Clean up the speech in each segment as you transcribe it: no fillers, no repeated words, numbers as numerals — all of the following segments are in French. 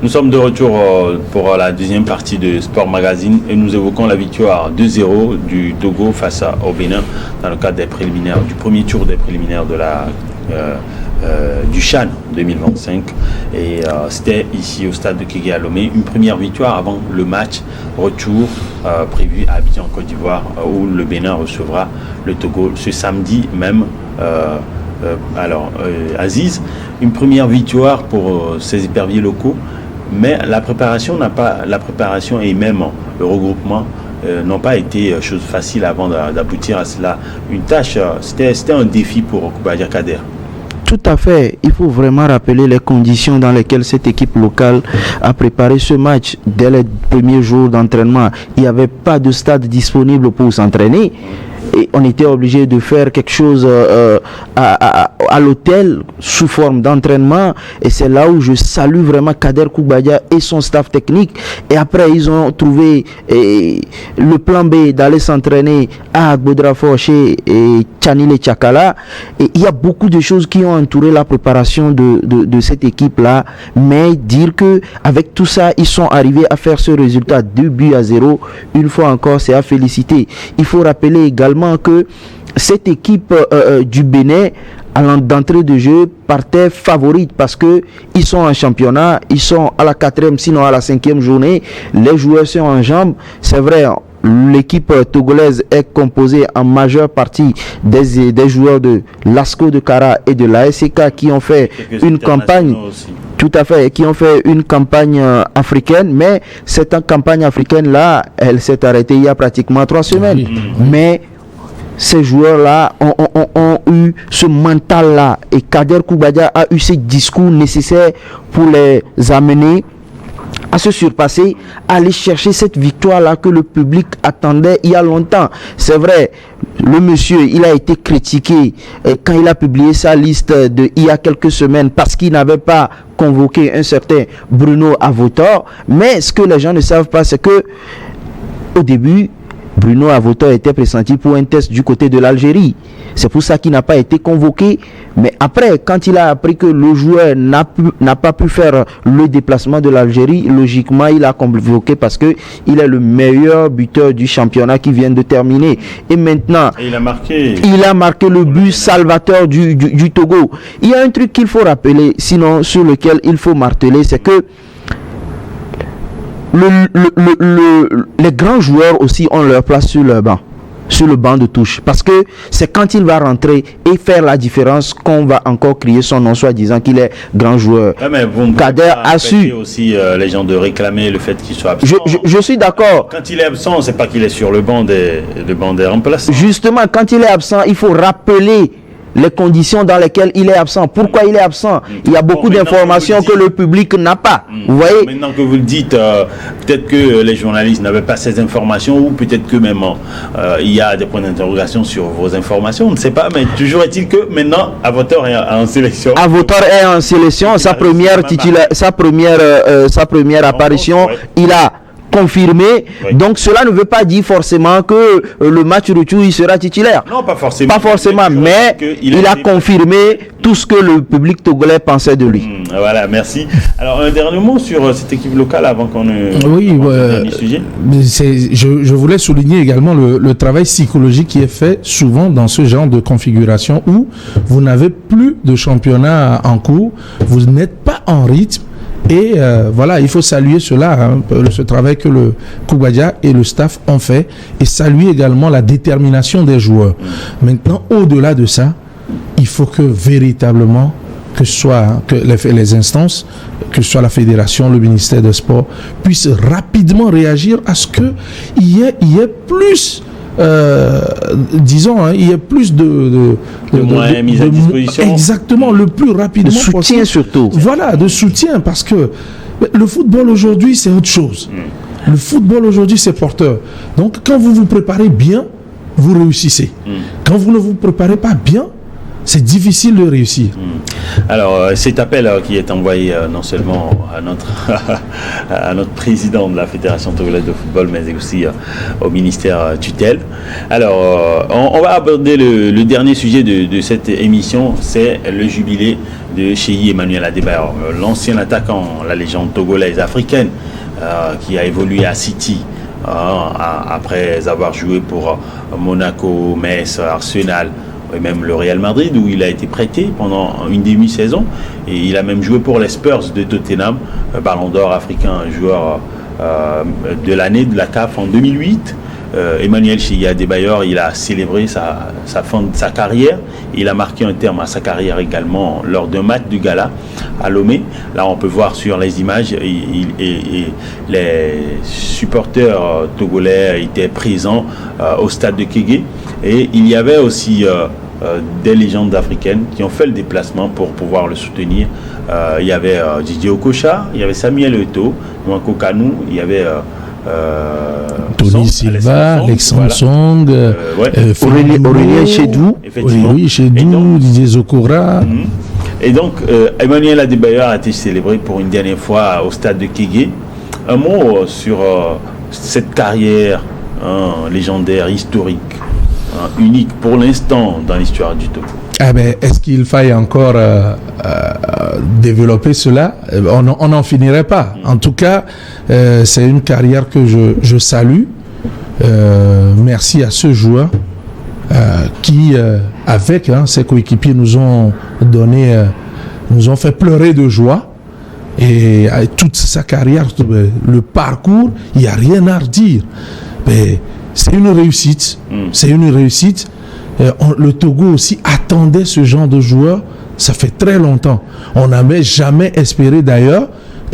Nous sommes de retour pour la deuxième partie de Sport Magazine et nous évoquons la victoire 2-0 du Togo face au Bénin dans le cadre des préliminaires, du premier tour des préliminaires de du CHAN 2025 et c'était ici au stade de Kégué à Lomé, une première victoire avant le match retour prévu à Abidjan, Côte d'Ivoire, où le Bénin recevra le Togo ce samedi même. Aziz, une première victoire pour ces éperviers locaux, mais la préparation et même le regroupement n'ont pas été chose facile avant d'aboutir à cela. Une tâche, c'était un défi pour Koubadia Kader. Tout à fait. Il faut vraiment rappeler les conditions dans lesquelles cette équipe locale a préparé ce match. Dès les premiers jours d'entraînement, il n'y avait pas de stade disponible pour s'entraîner. Et on était obligé de faire quelque chose à l'hôtel sous forme d'entraînement. Et c'est là où je salue vraiment Kader Koubadia et son staff technique. Et après, ils ont trouvé le plan B d'aller s'entraîner à Agbodrafort chez Tchanile Tchakala. Et il y a beaucoup de choses qui ont entouré la préparation de cette équipe-là. Mais dire que avec tout ça, ils sont arrivés à faire ce résultat 2-0. Une fois encore, c'est à féliciter. Il faut rappeler également que cette équipe du Bénin d'entrée de jeu partait favorite parce que ils sont en championnat, ils sont à la 4e sinon à la 5e journée, les joueurs sont en jambes, c'est vrai. L'équipe togolaise est composée en majeure partie des joueurs de l'ASCO de Kara et de l'ASK qui ont fait une campagne aussi. Tout à fait, qui ont fait une campagne africaine, mais cette campagne africaine-là, elle s'est arrêtée il y a pratiquement 3 semaines. Mais ces joueurs-là ont eu ce mental-là et Kader Koubadia a eu ce discours nécessaire pour les amener à se surpasser, à aller chercher cette victoire-là que le public attendait il y a longtemps. C'est vrai, le monsieur, il a été critiqué quand il a publié sa liste il y a quelques semaines parce qu'il n'avait pas convoqué un certain Bruno Avotor. Mais ce que les gens ne savent pas, c'est que au début, Bruno Avotor était pressenti pour un test du côté de l'Algérie. C'est pour ça qu'il n'a pas été convoqué. Mais après, quand il a appris que le joueur n'a pas pu faire le déplacement de l'Algérie, logiquement, il a convoqué parce qu'il est le meilleur buteur du championnat qui vient de terminer. Et maintenant, il a marqué le but salvateur du Togo. Il y a un truc qu'il faut rappeler, sinon sur lequel il faut marteler, c'est que les grands joueurs aussi ont leur place sur le banc de touche, parce que c'est quand il va rentrer et faire la différence qu'on va encore crier son nom, soit disant qu'il est grand joueur. Kader a su aussi les gens de réclamer le fait qu'il soit absent. Je suis d'accord. Quand il est absent, c'est pas qu'il est sur le banc des remplaçants. Justement, quand il est absent, il faut rappeler les conditions dans lesquelles il est absent. Pourquoi il est absent? Il y a beaucoup d'informations que le public n'a pas. Vous voyez? Maintenant que vous le dites, peut-être que les journalistes n'avaient pas ces informations, ou peut-être que même il y a des points d'interrogation sur vos informations. On ne sait pas, mais toujours est-il que maintenant, Avotor est en sélection. Avotor est en sélection. Sa première apparition, il a confirmé. Oui. Donc cela ne veut pas dire forcément que le match retour il sera titulaire. Non, pas forcément. Pas forcément, mais il a confirmé tout ce que le public togolais pensait de lui. Voilà, merci. Alors un dernier mot sur cette équipe locale avant qu'on ne sujet. Je voulais souligner également le travail psychologique qui est fait souvent dans ce genre de configuration où vous n'avez plus de championnat en cours, vous n'êtes pas en rythme. Et voilà, il faut saluer cela, ce travail que le Koubadia et le staff ont fait, et saluer également la détermination des joueurs. Maintenant, au-delà de ça, il faut que véritablement, que les instances, que ce soit la fédération, le ministère des Sports, puissent rapidement réagir à ce qu'il y ait plus... il y a plus de moyens mis à disposition. Exactement, le plus rapidement de soutien possible. Surtout. Voilà, de soutien, parce que le football aujourd'hui, c'est autre chose. Le football aujourd'hui, c'est porteur. Donc, quand vous vous préparez bien, vous réussissez. Quand vous ne vous préparez pas bien, c'est difficile de réussir. Alors, cet appel qui est envoyé non seulement à notre, à notre président de la Fédération togolaise de football, mais aussi au ministère tutelle. Alors, on va aborder le dernier sujet de cette émission, c'est le jubilé de Cheyi Emmanuel Adebayor, l'ancien attaquant, la légende togolaise africaine, qui a évolué à City, après avoir joué pour Monaco, Metz, Arsenal, et même le Real Madrid, où il a été prêté pendant une demi-saison, et il a même joué pour les Spurs de Tottenham, Ballon d'Or africain, joueur de l'année de la CAF en 2008. Emmanuel Cheyi Adebayor, il a célébré sa fin de sa carrière. Il a marqué un terme à sa carrière également lors d'un match du gala à Lomé. Là, on peut voir sur les images, les supporters togolais étaient présents au stade de Kégué. Et il y avait aussi des légendes africaines qui ont fait le déplacement pour pouvoir le soutenir. Il y avait Didier Okocha, il y avait Samuel Eto'o, Nwankwo Kanu, il y avait Tony Silva, Alexandre Song, Aurélien Chedou, Didier Zokora. Et donc, Emmanuel Adebayor a été célébré pour une dernière fois au stade de Kégué. Un mot sur cette carrière légendaire, historique, unique pour l'instant dans l'histoire du Togo. Est-ce qu'il faille encore développer cela? On n'en finirait pas. En tout cas, c'est une carrière que je salue. Merci à ce joueur qui, avec ses coéquipiers, nous ont fait pleurer de joie. Et toute sa carrière, le parcours, il n'y a rien à redire. Mais c'est une réussite. C'est une réussite. Le Togo aussi attendait ce genre de joueur, ça fait très longtemps. On n'avait jamais espéré d'ailleurs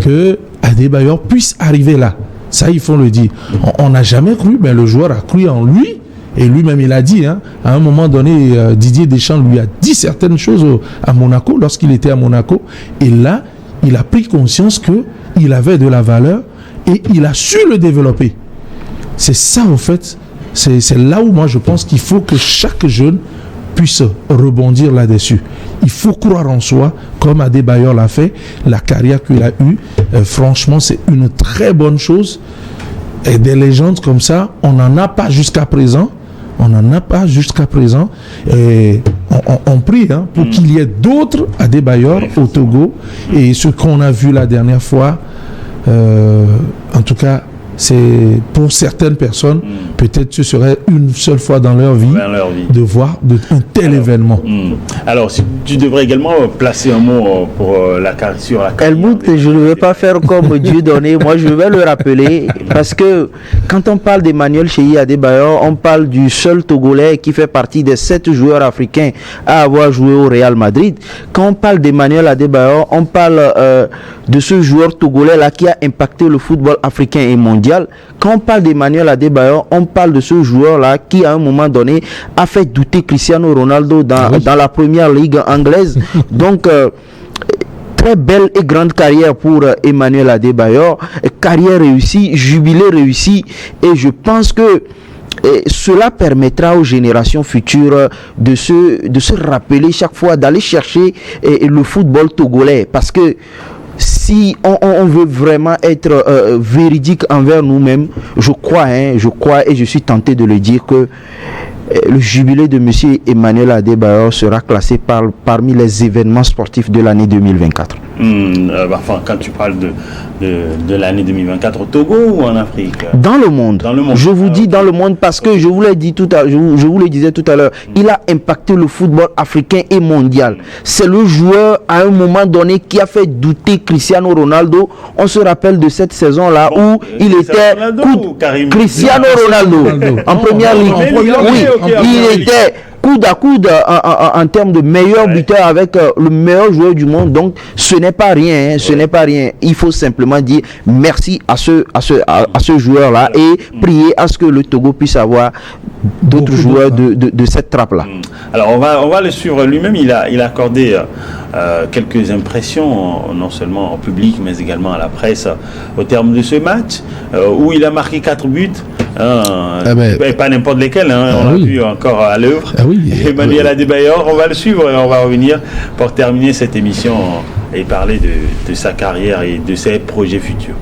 que Adebayor puisse arriver là. Ça, il faut le dire. On n'a jamais cru, mais le joueur a cru en lui. Et lui-même, il a dit, à un moment donné, Didier Deschamps lui a dit certaines choses à Monaco, lorsqu'il était à Monaco. Et là, il a pris conscience qu'il avait de la valeur et il a su le développer. C'est ça, en fait. C'est là où moi je pense qu'il faut que chaque jeune puisse rebondir là-dessus. Il faut croire en soi, comme Adebayor l'a fait. La carrière qu'il a eue, franchement, c'est une très bonne chose. Et des légendes comme ça, on n'en a pas jusqu'à présent. On n'en a pas jusqu'à présent. Et on prie pour qu'il y ait d'autres Adebayor au Togo. Et ce qu'on a vu la dernière fois, en tout cas, c'est pour certaines personnes, peut-être ce serait une seule fois dans leur vie, de voir un tel événement. Alors, si tu devrais également placer un mot pour sur la carrière. Helmut, je ne vais pas faire comme Dieu donné. Moi, je vais le rappeler parce que quand on parle d'Emmanuel Cheyi Adebayor, on parle du seul Togolais qui fait partie des 7 joueurs africains à avoir joué au Real Madrid. Quand on parle d'Emmanuel Adebayor, on parle de ce joueur togolais là qui a impacté le football africain et mondial. Quand on parle d'Emmanuel Adebayor, on parle de ce joueur-là qui, à un moment donné, a fait douter Cristiano Ronaldo dans la première ligue anglaise. Donc, très belle et grande carrière pour Emmanuel Adebayor. Carrière réussie, jubilé réussi. Et je pense que cela permettra aux générations futures de se rappeler chaque fois, d'aller chercher le football togolais. Parce que si on veut vraiment être véridique envers nous-mêmes, je crois et je suis tenté de le dire que le jubilé de M. Emmanuel Adebayor sera classé parmi les événements sportifs de l'année 2024. Enfin, quand tu parles de l'année 2024 au Togo ou en Afrique? Dans le monde. Dans le monde. Je vous dis dans le monde parce que je vous l'ai dit je vous le disais tout à l'heure, il a impacté le football africain et mondial. C'est le joueur à un moment donné qui a fait douter Cristiano Ronaldo. On se rappelle de cette saison-là où il était Cristiano Ronaldo en première ligue. Oui, il était coude à coude en termes de meilleur buteur avec le meilleur joueur du monde. Donc ce n'est pas rien, ce n'est pas rien. Il faut simplement dire merci à ce joueur-là et prier à ce que le Togo puisse avoir d'autres joueurs de cette trappe-là. Alors on va le suivre lui-même. Il a accordé quelques impressions, non seulement au public mais également à la presse au terme de ce match où il a marqué 4 buts. pas n'importe lesquels, on l'a vu encore à l'œuvre. Emmanuel Adebayor, on va le suivre et on va revenir pour terminer cette émission et parler de sa carrière et de ses projets futurs.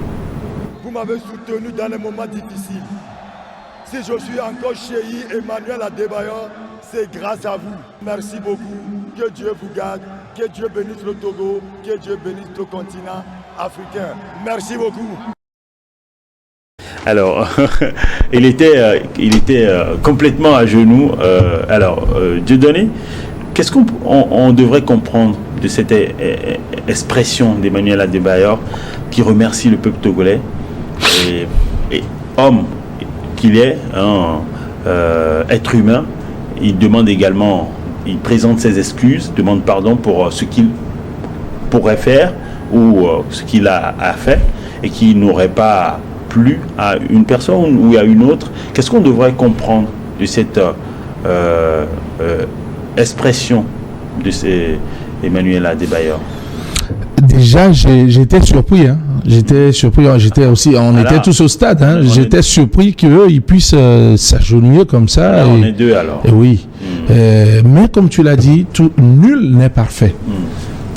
Vous m'avez soutenu dans les moments difficiles. Si je suis encore chéri Emmanuel Adebayor, c'est grâce à vous. Merci beaucoup. Que Dieu vous garde. Que Dieu bénisse le Togo. Que Dieu bénisse le continent africain. Merci beaucoup. Alors, il était complètement à genoux. Dieudonné, qu'est-ce qu'on devrait comprendre de cette expression d'Emmanuel Adebayor qui remercie le peuple togolais et homme qu'il est, être humain, il demande également, il présente ses excuses, demande pardon pour ce qu'il pourrait faire ou ce qu'il a fait et qui n'aurait pas plu à une personne ou à une autre. Qu'est-ce qu'on devrait comprendre de cette expression de Emmanuel Adebayor? Déjà, j'étais surpris. J'étais surpris. On était tous au stade. J'étais surpris qu'eux, ils puissent s'agenouiller comme ça. Alors, on est deux alors. Oui. Mais comme tu l'as dit, nul n'est parfait.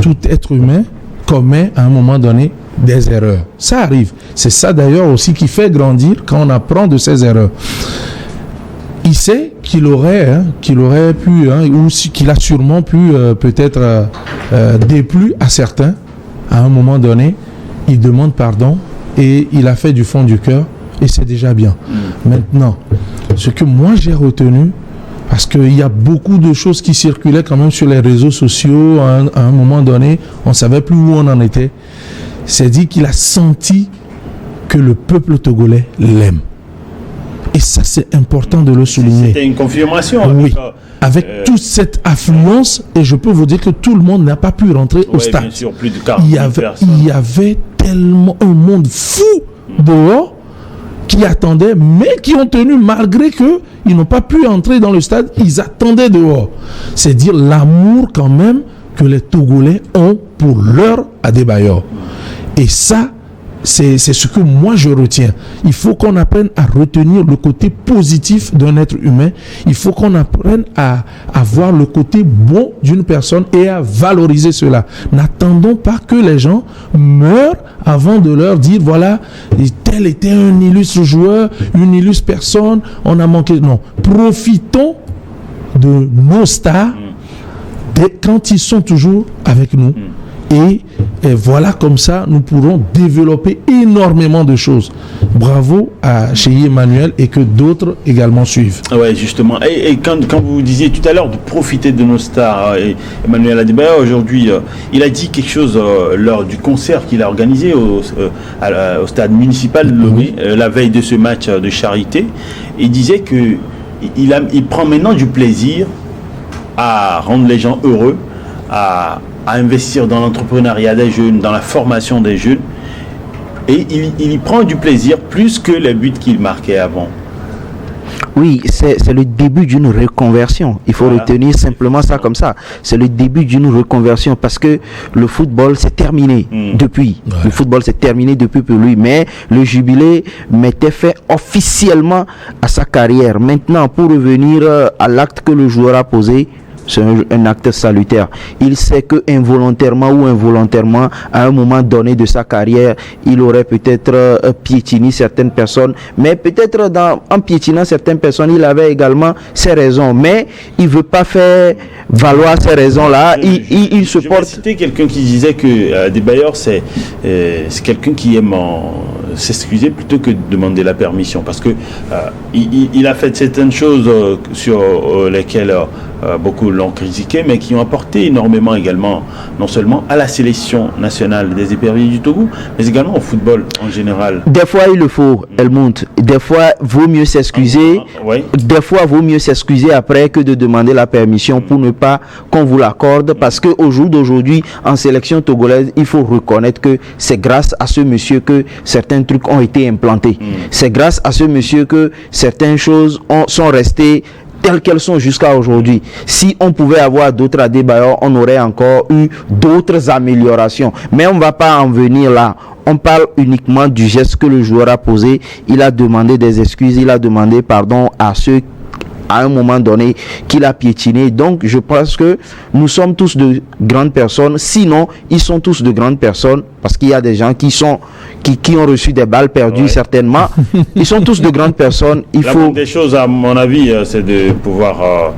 Tout être humain commet à un moment donné des erreurs. Ça arrive. C'est ça d'ailleurs aussi qui fait grandir quand on apprend de ses erreurs. Il sait qu'il aurait pu, ou qu'il a sûrement pu peut-être déplu à certains. À un moment donné, il demande pardon et il a fait du fond du cœur et c'est déjà bien. Maintenant, ce que moi j'ai retenu, parce qu'il y a beaucoup de choses qui circulaient quand même sur les réseaux sociaux, à un moment donné, on ne savait plus où on en était, c'est dit qu'il a senti que le peuple togolais l'aime. Et ça, c'est important de le souligner. C'était une confirmation. Oui. Avec toute cette affluence, et je peux vous dire que tout le monde n'a pas pu rentrer au stade. Bien sûr, plus de 40 il y avait tellement un monde fou dehors qui attendaient, mais qui ont tenu malgré que ils n'ont pas pu entrer dans le stade. Ils attendaient dehors. C'est dire l'amour quand même que les Togolais ont pour leur Adebayor. Et ça, c'est ce que moi je retiens. Il faut qu'on apprenne à retenir le côté positif d'un être humain. Il faut qu'on apprenne à voir le côté bon d'une personne et à valoriser cela. N'attendons pas que les gens meurent avant de leur dire voilà, tel était un illustre joueur, une illustre personne, on a manqué. Non, profitons de nos stars quand ils sont toujours avec nous. Et voilà, comme ça, nous pourrons développer énormément de choses. Bravo à Cheyi Emmanuel et que d'autres également suivent. Oui, justement. Et quand vous disiez tout à l'heure de profiter de nos stars, Emmanuel Adebayor, aujourd'hui, il a dit quelque chose lors du concert qu'il a organisé au stade municipal de Lomé, la veille de ce match de charité. Il disait qu'il prend maintenant du plaisir à rendre les gens heureux, à investir dans l'entrepreneuriat des jeunes, dans la formation des jeunes, et il y prend du plaisir plus que les buts qu'il marquait avant. Oui, c'est le début d'une reconversion. Il faut retenir simplement ça comme ça. C'est le début d'une reconversion parce que le football s'est terminé depuis. Ouais. Le football s'est terminé depuis pour lui. Mais le jubilé mettait fait officiellement à sa carrière. Maintenant, pour revenir à l'acte que le joueur a posé, c'est un acte salutaire. Il sait que involontairement ou involontairement, à un moment donné de sa carrière, il aurait peut-être piétiné certaines personnes, mais peut-être en piétinant certaines personnes, il avait également ses raisons, mais il ne veut pas faire valoir ces raisons-là. Il se porte. C'était quelqu'un qui disait que Adebayor, c'est quelqu'un qui aime s'excuser plutôt que de demander la permission, parce que il a fait certaines choses sur lesquelles beaucoup l'ont critiqué, mais qui ont apporté énormément également, non seulement à la sélection nationale des éperviers du Togo, mais également au football en général. Des fois il le faut, elle monte. Des fois vaut mieux s'excuser. Des fois vaut mieux s'excuser après que de demander la permission pour ne pas qu'on vous l'accorde, parce que au jour d'aujourd'hui en sélection togolaise, il faut reconnaître que c'est grâce à ce monsieur que certains trucs ont été implantés. C'est grâce à ce monsieur que certaines choses sont restées telles qu'elles sont jusqu'à aujourd'hui. Si on pouvait avoir d'autres Adebayor, on aurait encore eu d'autres améliorations. Mais on ne va pas en venir là. on parle uniquement du geste que le joueur a posé. Il a demandé des excuses, il a demandé pardon à ceux à un moment donné qu'il a piétiné. Donc je pense que nous sommes tous de grandes personnes, sinon ils sont tous de grandes personnes, parce qu'il y a des gens qui ont reçu des balles perdues certainement. Ils sont tous de grandes personnes. Il faut des choses, à mon avis, c'est de pouvoir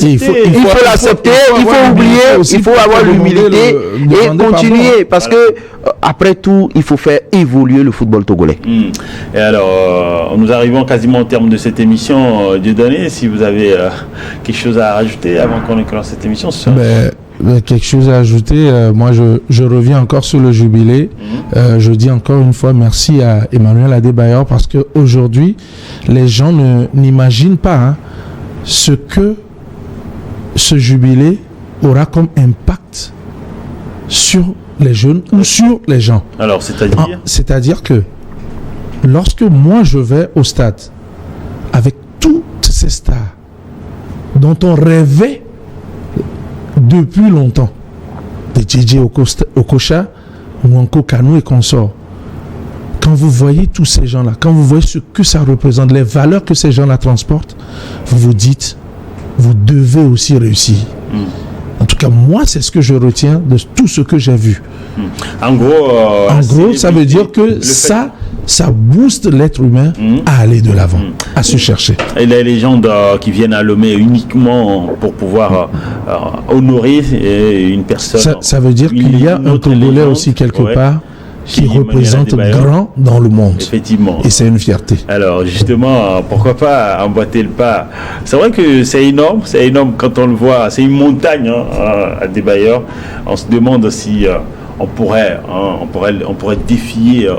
il faut l'accepter, il faut oublier, il faut avoir l'humilité et continuer, parce que après tout, il faut faire évoluer le football togolais. Et alors, nous arrivons quasiment au terme de cette émission. Dieudonné, si vous avez quelque chose à rajouter avant qu'on commence cette émission. Quelque chose à ajouter, moi je reviens encore sur le jubilé. Je dis encore une fois merci à Emmanuel Adebayor, parce que aujourd'hui les gens n'imaginent pas ce que ce jubilé aura comme impact sur les jeunes ou sur les gens. Alors, c'est-à-dire C'est-à-dire que lorsque moi je vais au stade avec toutes ces stars dont on rêvait depuis longtemps, des JJ Okocha, Nwankwo Kanu et consorts, quand vous voyez tous ces gens-là, quand vous voyez ce que ça représente, les valeurs que ces gens-là transportent, vous vous dites, vous devez aussi réussir. En tout cas, moi, c'est ce que je retiens de tout ce que j'ai vu. En gros, ça veut dire que ça booste l'être humain à aller de l'avant, à se chercher. Et les légendes qui viennent à Lomé uniquement pour pouvoir honorer une personne. Ça veut dire qu'il y a un Togolais aussi quelque part qui représente grand dans le monde. Effectivement. Et c'est une fierté. Alors justement, pourquoi pas emboîter le pas. C'est vrai que c'est énorme quand on le voit. C'est une montagne à Adebayor. On se demande si on pourrait défier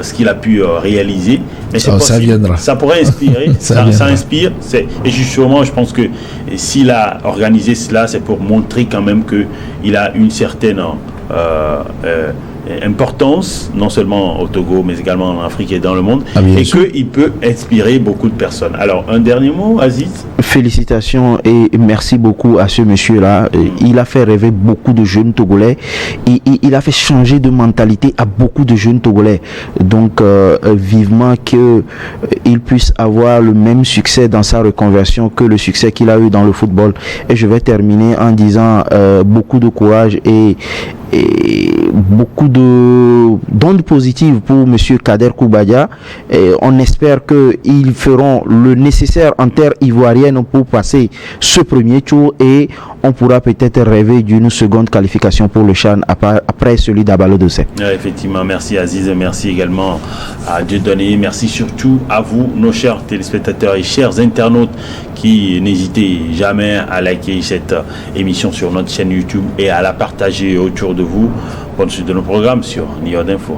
ce qu'il a pu réaliser. Mais ça viendra. Ça pourrait inspirer. ça inspire. Et justement, je pense que s'il a organisé cela, c'est pour montrer quand même qu'il a une certaine importance, non seulement au Togo, mais également en Afrique et dans le monde, et qu'il peut inspirer beaucoup de personnes. Alors, un dernier mot, Aziz? Félicitations et merci beaucoup à ce monsieur-là. Il a fait rêver beaucoup de jeunes Togolais. Il a fait changer de mentalité à beaucoup de jeunes Togolais. Donc, vivement qu'il puisse avoir le même succès dans sa reconversion que le succès qu'il a eu dans le football. Et je vais terminer en disant beaucoup de courage et beaucoup d'ondes positives pour monsieur Kader Koubadia. Et on espère qu'ils feront le nécessaire en terre ivoirienne pour passer ce premier tour et on pourra peut-être rêver d'une seconde qualification pour le CHAN après celui d'Abalo Dossé. Effectivement, merci Aziz, merci également à Dieudonné, merci surtout à vous, nos chers téléspectateurs et chers internautes qui n'hésitez jamais à liker cette émission sur notre chaîne YouTube et à la partager autour de vous. Bonne suite de nos programmes sur Niod Info.